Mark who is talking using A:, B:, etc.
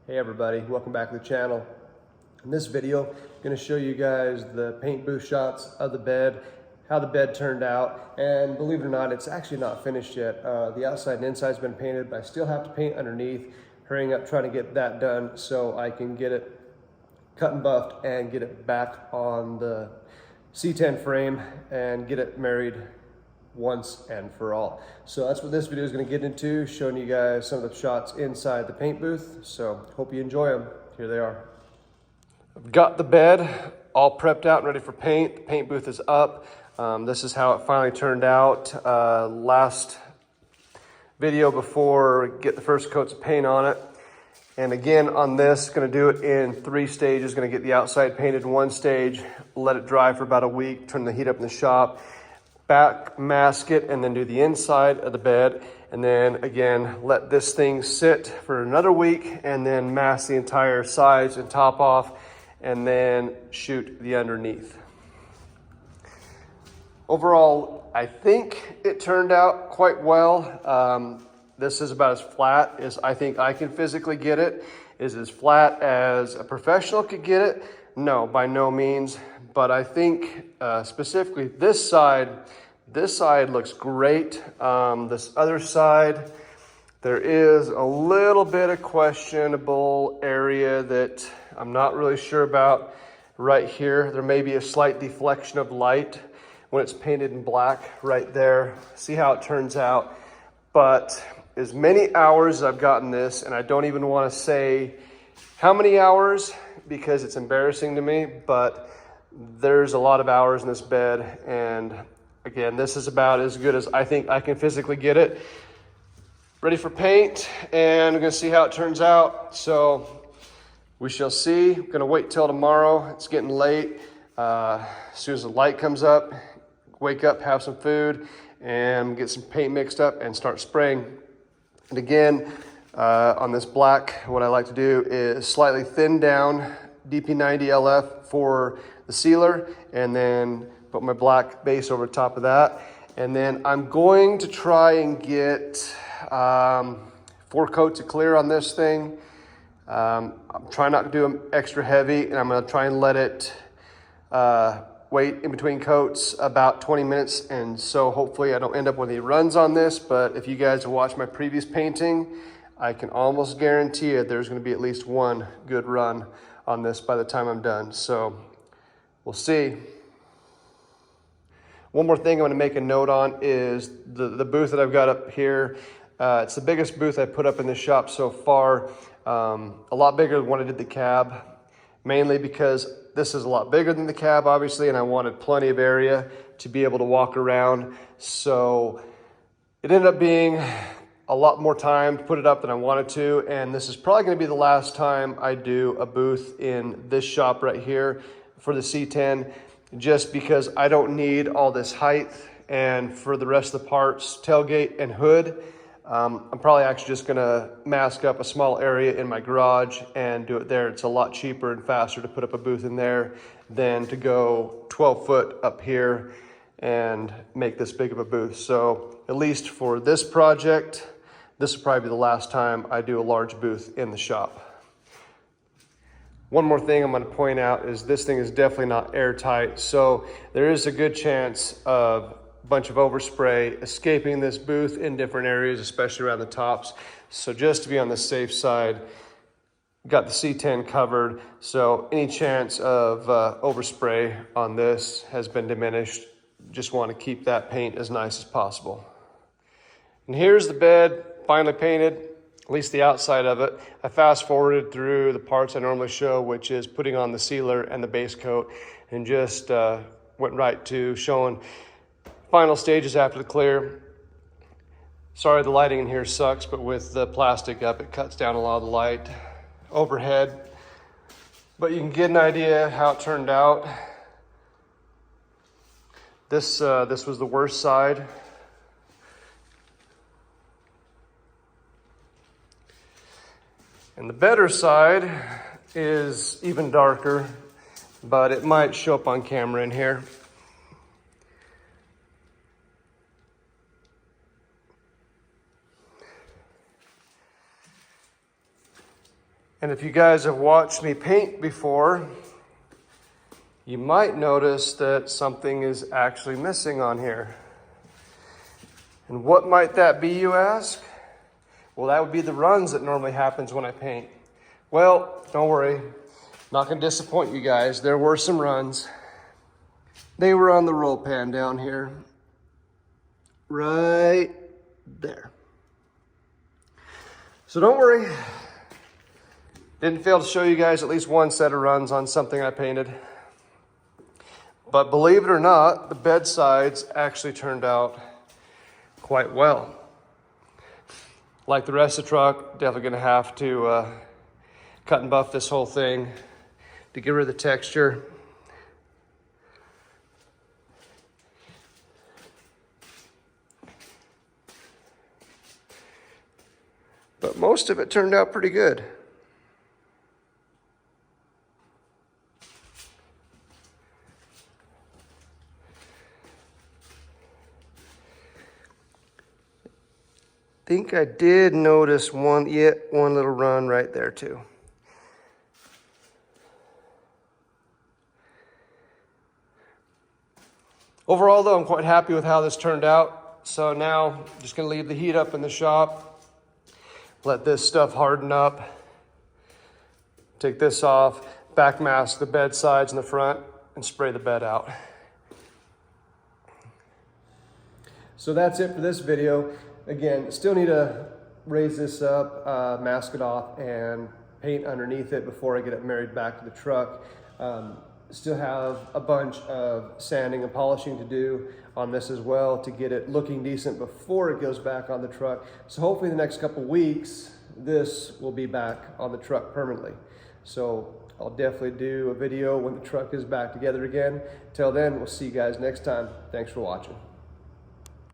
A: Hey everybody, welcome back to the channel. In this video, I'm going to show you guys the paint booth shots of the bed, how the bed turned out, and believe it or not, it's actually not finished yet. The outside and inside has been painted, but I still have to paint underneath. Hurrying up trying to get that done so I can get it cut and buffed and get it back on the C10 frame and get it married once and for all. So that's what this video is going to get into, showing you guys some of the shots inside the paint booth. So hope you enjoy them. Here they are. I've got the bed all prepped out and ready for paint. The paint booth is up. This is how it finally turned out. Last video before get the first coats of paint on it. And again on this, going to do it in 3 stages. Going to get the outside painted in 1 stage, let it dry for about a week, turn the heat up in the shop, back mask it, and then do the inside of the bed, and then again let this thing sit for another week, and then mask the entire sides and top off, and then shoot the underneath. Overall, I think it turned out quite well. This is about as flat as I think I can physically get it. Is it as flat as a professional could get it? No, by no means. But I think specifically this side looks great. This other side, there is a little bit of questionable area that I'm not really sure about right here. There may be a slight deflection of light when it's painted in black right there. See how it turns out. But as many hours as I've gotten this, and I don't even want to say how many hours because it's embarrassing to me, but there's a lot of hours in this bed, and again, this is about as good as I think I can physically get it. Ready for paint, and I'm gonna see how it turns out. So we shall see. I'm gonna wait till tomorrow. It's getting late. As soon as the light comes up, wake up, have some food, and get some paint mixed up and start spraying. And again, on this black, what I like to do is slightly thin down DP90 LF for the sealer, and then put my black base over top of that. And then I'm going to try and get 4 coats of clear on this thing. I'm trying not to do them extra heavy, and I'm gonna try and let it wait in between coats about 20 minutes. And so hopefully I don't end up with any runs on this, but if you guys have watched my previous painting, I can almost guarantee you there's gonna be at least 1 good run on this by the time I'm done. So we'll see. One more thing I'm gonna make a note on is the booth that I've got up here. It's the biggest booth I put up in the shop so far. A lot bigger than when I did the cab, mainly because this is a lot bigger than the cab, obviously, and I wanted plenty of area to be able to walk around. So it ended up being a lot more time to put it up than I wanted to, and this is probably gonna be the last time I do a booth in this shop right here for the C10, just because I don't need all this height. And for the rest of the parts, tailgate and hood, I'm probably actually just gonna mask up a small area in my garage and do it there. It's a lot cheaper and faster to put up a booth in there than to go 12 foot up here and make this big of a booth. So at least for this project, this will probably be the last time I do a large booth in the shop. One more thing I'm going to point out is this thing is definitely not airtight. So there is a good chance of a bunch of overspray escaping this booth in different areas, especially around the tops. So just to be on the safe side, got the C10 covered. So any chance of overspray on this has been diminished. Just want to keep that paint as nice as possible. And here's the bed finally painted, at least the outside of it. I fast forwarded through the parts I normally show, which is putting on the sealer and the base coat, and just went right to showing final stages after the clear. Sorry the lighting in here sucks, but with the plastic up, it cuts down a lot of the light overhead. But you can get an idea how it turned out. This was the worst side. And the better side is even darker, but it might show up on camera in here. And if you guys have watched me paint before, you might notice that something is actually missing on here. And what might that be, you ask? Well, that would be the runs that normally happens when I paint. Well, don't worry. Not gonna disappoint you guys. There were some runs. They were on the roll pan down here. Right there. So don't worry. Didn't fail to show you guys at least one set of runs on something I painted. But believe it or not, the bed sides actually turned out quite well. Like the rest of the truck, definitely gonna have to cut and buff this whole thing to get rid of the texture. But most of it turned out pretty good. I think I did notice one little run right there too. Overall though, I'm quite happy with how this turned out. So now I'm just gonna leave the heat up in the shop, let this stuff harden up, take this off, back mask the bed sides in the front, and spray the bed out. So that's it for this video. Again, still need to raise this up, mask it off, and paint underneath it before I get it married back to the truck. Still have a bunch of sanding and polishing to do on this as well to get it looking decent before it goes back on the truck. So hopefully in the next couple weeks, this will be back on the truck permanently. So I'll definitely do a video when the truck is back together again. Till then, we'll see you guys next time. Thanks for watching.